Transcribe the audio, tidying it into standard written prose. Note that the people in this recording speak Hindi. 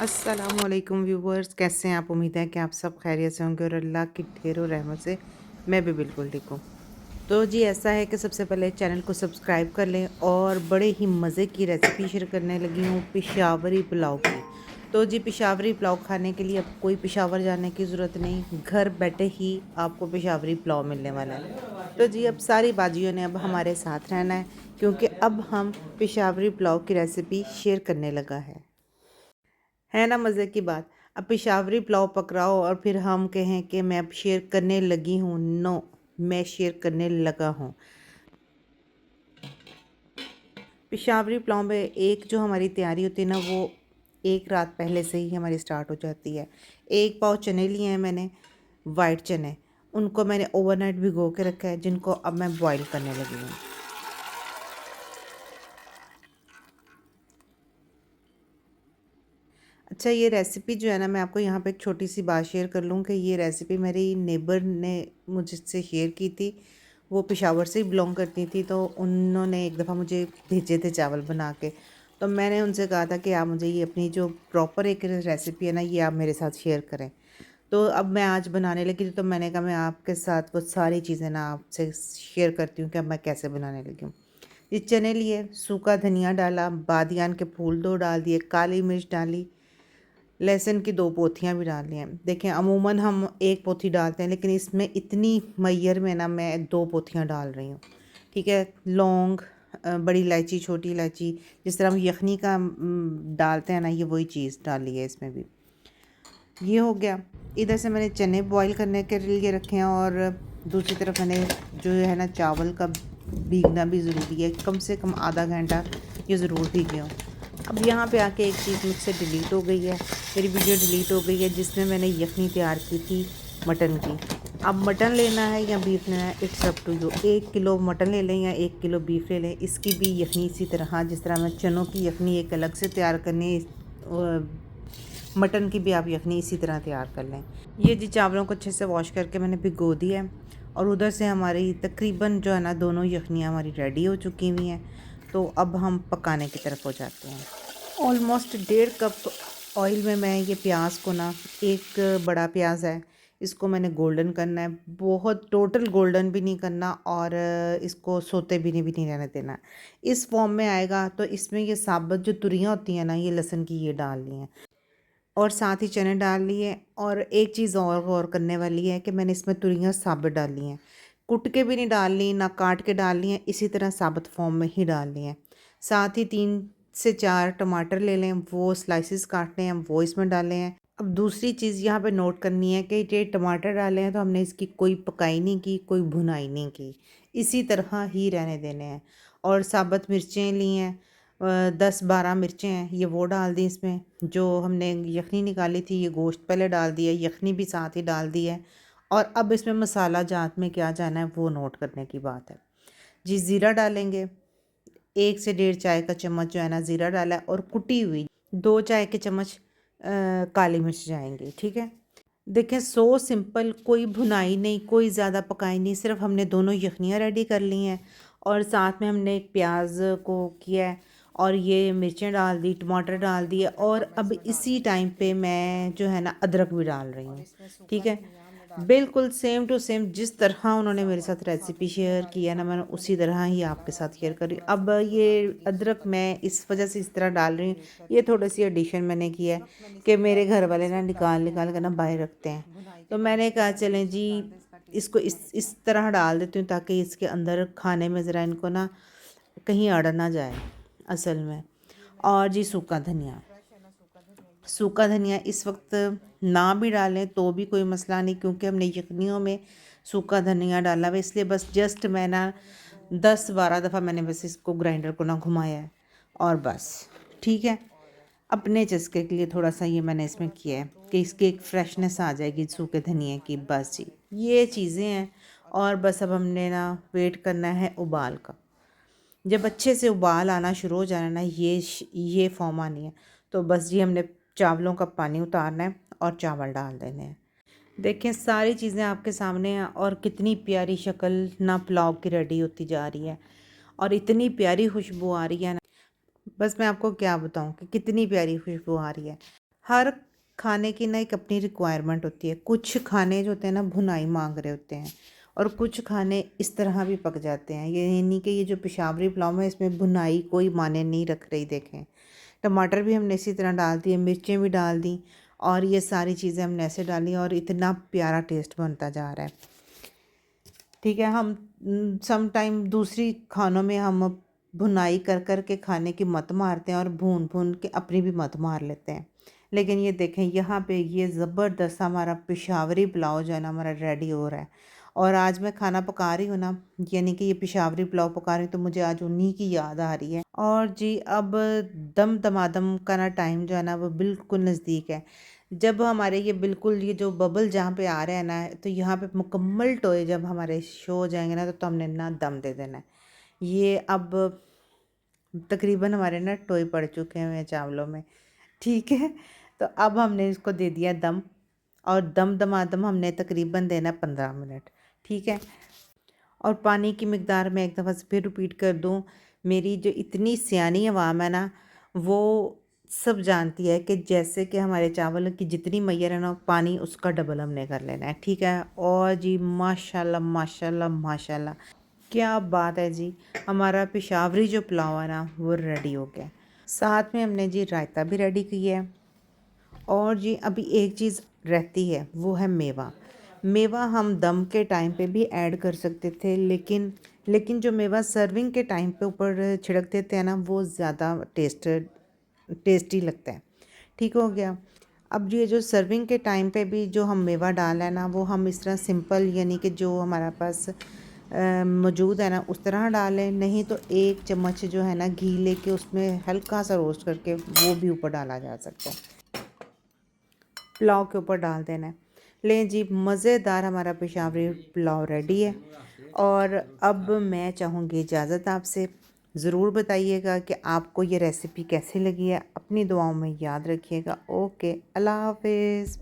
अस्सलामुअलैकुम व्यूवर्स, कैसे हैं आप। उम्मीद है कि आप सब खैरियत से होंगे और अल्लाह की ढेरों रहमत से मैं भी बिल्कुल ठीक हूँ। तो जी ऐसा है कि सबसे पहले चैनल को सब्सक्राइब कर लें और बड़े ही मज़े की रेसिपी शेयर करने लगी हूँ पिशावरी पुलाव की। तो जी पिशावरी पुलाव खाने के लिए अब कोई पिशावर जाने की ज़रूरत नहीं, घर बैठे ही आपको पिशावरी पुलाव मिलने वाला है। तो जी अब सारी बाजियों ने अब हमारे साथ रहना है, क्योंकि अब हम पिशावरी पुलाव की रेसिपी शेयर करने लगा है ना मज़े की बात। अब पेशावरी पुलाव पकड़ाओ और फिर हम कहें कि मैं अब शेयर करने लगी हूँ। नो, मैं शेयर करने लगा हूँ। पेशावरी पुलाव में एक जो हमारी तैयारी होती है ना, वो एक रात पहले से ही हमारी स्टार्ट हो जाती है। एक पाव चने लिए हैं मैंने, वाइट चने। उनको मैंने ओवरनाइट भिगो के रखा है, जिनको अब मैं बॉईल करने लगी हूँ। अच्छा, ये रेसिपी जो है ना, मैं आपको यहाँ पे एक छोटी सी बात शेयर कर लूँ कि ये रेसिपी मेरी नेबर ने मुझसे शेयर की थी। वो पेशावर से ही बिलोंग करती थी, तो उन्होंने एक दफ़ा मुझे भेजे थे चावल बना के। तो मैंने उनसे कहा था कि आप मुझे ये अपनी जो प्रॉपर एक रेसिपी है ना, ये आप मेरे साथ शेयर करें। तो अब मैं आज बनाने लगी थी, तो मैंने कहा मैं आपके साथ वो सारी चीज़ें ना आपसे शेयर करती हूँ कि अब मैं कैसे बनाने लगी हूँ। ये चने लिए, सूखा धनिया डाला, बादियान के फूल 2 डाल दिए, काली मिर्च डाली, लहसुन की 2 पोथियाँ भी डाल ली हैं। देखें अमूमन हम 1 पोथी डालते हैं, लेकिन इसमें इतनी मैयर में ना मैं 2 पोथियाँ डाल रही हूँ। ठीक है। लौंग, बड़ी इलायची, छोटी इलायची, जिस तरह हम यखनी का डालते हैं ना, ये वही चीज़ डाली है इसमें भी। ये हो गया। इधर से मैंने चने बॉईल करने के लिए रखे हैं, और दूसरी तरफ मैंने जो है ना, चावल का भीगना भी ज़रूरी है, कम से कम आधा घंटा ये ज़रूर भीगे हों। अब यहाँ पे आके एक चीज़ मुझसे डिलीट हो गई है, मेरी वीडियो डिलीट हो गई है, जिसमें मैंने यखनी तैयार की थी मटन की। अब मटन लेना है या बीफ लेना है, it's up to you. 1 kilo mutton ले लें या 1 किलो बीफ ले लें। इसकी भी यखनी इसी तरह, जिस तरह मैं चनों की यखनी एक अलग से तैयार करनी है, मटन की भी आप यखनी इसी तरह तैयार कर लें। ये जी चावलों को अच्छे से वॉश करके मैंने भिगो दिया है, और उधर से हमारी तकरीबन जो है ना, दोनों यखनियाँ हमारी रेडी हो चुकी हुई हैं। तो अब हम पकाने की तरफ हो जाते हैं। ऑलमोस्ट 1.5 कप ऑयल में मैं ये प्याज को ना, एक बड़ा प्याज है, इसको मैंने गोल्डन करना है। बहुत टोटल गोल्डन भी नहीं करना, और इसको सोते भी नहीं रहने देना। इस फॉर्म में आएगा तो इसमें ये साबुत जो तुरियाँ होती हैं ना, ये लहसुन की, ये डालनी है, और साथ ही चने डाल लिए। और एक चीज़ और गौर करने वाली है कि मैंने इसमें तुरियाँ साबुत डाली हैं, कुट के भी नहीं डालनी, ना काट के डालनी है, इसी तरह साबुत फॉर्म में ही डालनी है। साथ ही 3 से 4 टमाटर ले लें, वो स्लाइसिस काटने हैं, वो इसमें डाले हैं। अब दूसरी चीज़ यहाँ पे नोट करनी है कि ये टमाटर डाले हैं तो हमने इसकी कोई पकाई नहीं की, कोई भुनाई नहीं की, इसी तरह ही रहने देने हैं। और साबुत मिर्चें ली हैं, 10-12 मिर्चें हैं, ये वो डाल दी इसमें। जो हमने यखनी निकाली थी, ये गोश्त पहले डाल दिया, यखनी भी साथ ही डाल दी है। और अब इसमें मसाला जात में क्या जाना है, वो नोट करने की बात है जी। ज़ीरा डालेंगे, 1 से 1.5 चाय का चम्मच जो है ना, ज़ीरा डाला है, और कुटी हुई 2 चाय के चम्मच काली मिर्च जाएंगी। ठीक है। देखें, सो सिंपल, कोई भुनाई नहीं, कोई ज़्यादा पकाई नहीं, सिर्फ हमने दोनों यखनियाँ रेडी कर ली हैं, और साथ में हमने एक प्याज को किया है, और ये मिर्चें डाल दी, टमाटर डाल दिए, और अब इसी टाइम पे मैं जो है ना, अदरक भी डाल रही हूँ। ठीक है। बिल्कुल सेम टू सेम जिस तरह उन्होंने मेरे साथ रेसिपी शेयर की है ना, मैंने उसी तरह ही आपके साथ शेयर करी। अब ये अदरक मैं इस वजह से इस तरह डाल रही हूँ, ये थोड़ी सी एडिशन मैंने की है कि मेरे घर वाले ना निकाल निकाल कर ना बाहर रखते हैं, तो मैंने कहा चलें जी, इसको इस तरह डाल देती हूँ, ताकि इसके अंदर खाने में ज़रा इनको ना कहीं अड़ ना जाए असल में। और जी सूखा धनिया, सूखा धनिया इस वक्त ना भी डालें तो भी कोई मसला नहीं, क्योंकि हमने यखनियों में सूखा धनिया डाला हुआ, इसलिए बस जस्ट मैं ना 10-12 दफ़ा मैंने बस इसको ग्राइंडर को ना घुमाया है, और बस। ठीक है। अपने चस्के के लिए थोड़ा सा ये मैंने इसमें किया है कि इसकी एक फ्रेशनेस आ जाएगी सूखे धनिए की, बस जी ये चीज़ें हैं। और बस अब हमने ना वेट करना है उबाल का। जब अच्छे से उबाल आना शुरू हो जाना ना, ये फॉर्म आनी है, तो बस जी हमने चावलों का पानी उतारना है और चावल डाल देने हैं। देखें, सारी चीज़ें आपके सामने हैं, और कितनी प्यारी शक्ल ना पुलाव की रेडी होती जा रही है, और इतनी प्यारी खुशबू आ रही है ना। बस मैं आपको क्या बताऊँ कि कितनी प्यारी खुशबू आ रही है। हर खाने की ना एक अपनी रिक्वायरमेंट होती है। कुछ खाने जो होते हैं ना भुनाई मांग रहे होते हैं और कुछ खाने इस तरह भी पक जाते हैं। ये नहीं कि ये जो पेशावरी पुलाव है इसमें भुनाई कोई मायने नहीं रख रही। देखें, टमाटर भी हमने इसी तरह डाल दिए, मिर्चें भी डाल दी और ये सारी चीज़ें हमने ऐसे डाली और इतना प्यारा टेस्ट बनता जा रहा है। ठीक है, हम सम टाइम दूसरी खानों में हम भुनाई कर कर के खाने की मत मारते हैं और भून भून के अपनी भी मत मार लेते हैं। लेकिन ये देखें यहाँ पे ये ज़बरदस्त हमारा पेशावरी पुलाव जो है ना हमारा रेडी हो रहा है। और आज मैं खाना पका रही हूँ ना, यानी कि ये पेशावरी पुलाव पका रही हूँ, तो मुझे आज उन्हीं की याद आ रही है। और जी अब दम दमादम का ना टाइम जो है ना वो बिल्कुल नज़दीक है। जब हमारे ये बिल्कुल ये जो बबल जहाँ पे आ रहे हैं ना, तो यहाँ पे मुकम्मल टोए जब हमारे शो हो जाएंगे ना, तो हमने ना दम दे देना है। ये अब तकरीबन हमारे ना टोए पड़ चुके हैं चावलों में। ठीक है, तो अब हमने इसको दे दिया दम और दम दमादम हमने तकरीबन देना 15 मिनट। ठीक है, और पानी की मिकदार मैं एक दफ़ा से फिर रिपीट कर दूं, मेरी जो इतनी सियानी अवाम है ना वो सब जानती है कि जैसे कि हमारे चावल की जितनी मैयर है ना पानी उसका डबल हमने कर लेना है। ठीक है, और जी माशाल्लाह माशाल्लाह माशाल्लाह क्या बात है जी, हमारा पेशावरी जो पुलाव है ना वो रेडी हो गया। साथ में हमने जी रायता भी रेडी किया है। और जी अभी एक चीज़ रहती है वो है मेवा। मेवा हम दम के टाइम पे भी ऐड कर सकते थे, लेकिन जो मेवा सर्विंग के टाइम पे ऊपर छिड़क देते हैं ना वो ज़्यादा टेस्टी लगता है। ठीक हो गया। अब ये जो सर्विंग के टाइम पे भी जो हम मेवा डाला है ना वो हम इस तरह सिंपल, यानी कि जो हमारे पास मौजूद है ना उस तरह डालें, नहीं तो एक चम्मच जो है ना घी लेके उसमें हल्का सा रोस्ट करके वो भी ऊपर डाला जा सकता है, पुलाव के ऊपर डाल देना है। लें जी, मज़ेदार हमारा पेशावरी पुलाव रेडी है। और अब मैं चाहूँगी इजाज़त आपसे। ज़रूर बताइएगा कि आपको ये रेसिपी कैसी लगी है। अपनी दुआओं में याद रखिएगा। ओके, अल्लाह हाफिज़।